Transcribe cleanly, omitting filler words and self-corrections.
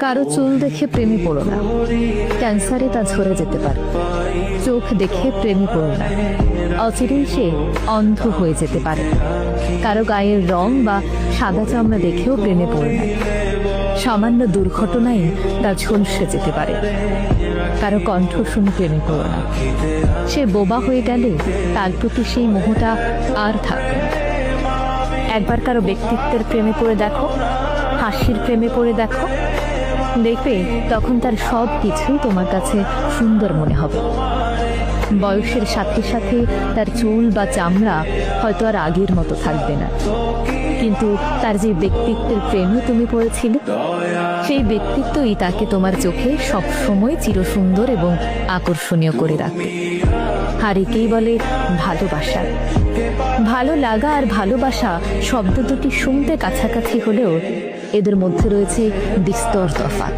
কারো চুল দেখে প্রেমে পড়ো না, ক্যান্সারে তা ঝরে যেতে পারে। চোখ দেখে প্রেমে পড়ো না, অচিরেই সে অন্ধ হয়ে যেতে পারে। কারো গায়ের রং বা সাদা চামড়া দেখেও প্রেমে পড়ো না, সামান্য দুর্ঘটনায় তা ঝলসে যেতে পারে। কারো কণ্ঠ শুনে প্রেমে পড়ো না, সে বোবা হয়ে গেলে তার প্রতি সেই মোহটা আর থাকবে না। একবার কারো ব্যক্তিত্বের প্রেমে পড়ে দেখো, হাসির প্রেমে পড়ে দেখো, দেখবে তখন তার সব কিছুই তোমার কাছে সুন্দর মনে হবে। বয়সের সাথে সাথে তার চুল বা চামড়া হয়তো আর আগের মতো থাকবে না, কিন্তু তার যে ব্যক্তিত্বের প্রেমে তুমি পড়েছিলে, সেই ব্যক্তিত্বই তাকে তোমার চোখে সবসময় চিরসুন্দর এবং আকর্ষণীয় করে রাখবে। আর একেই বলে ভালোবাসা। ভালো লাগা আর ভালোবাসা শব্দ দুটি শুনতে কাছাকাছি হলেও এদের মধ্যে রয়েছে বিস্তর তফাৎ।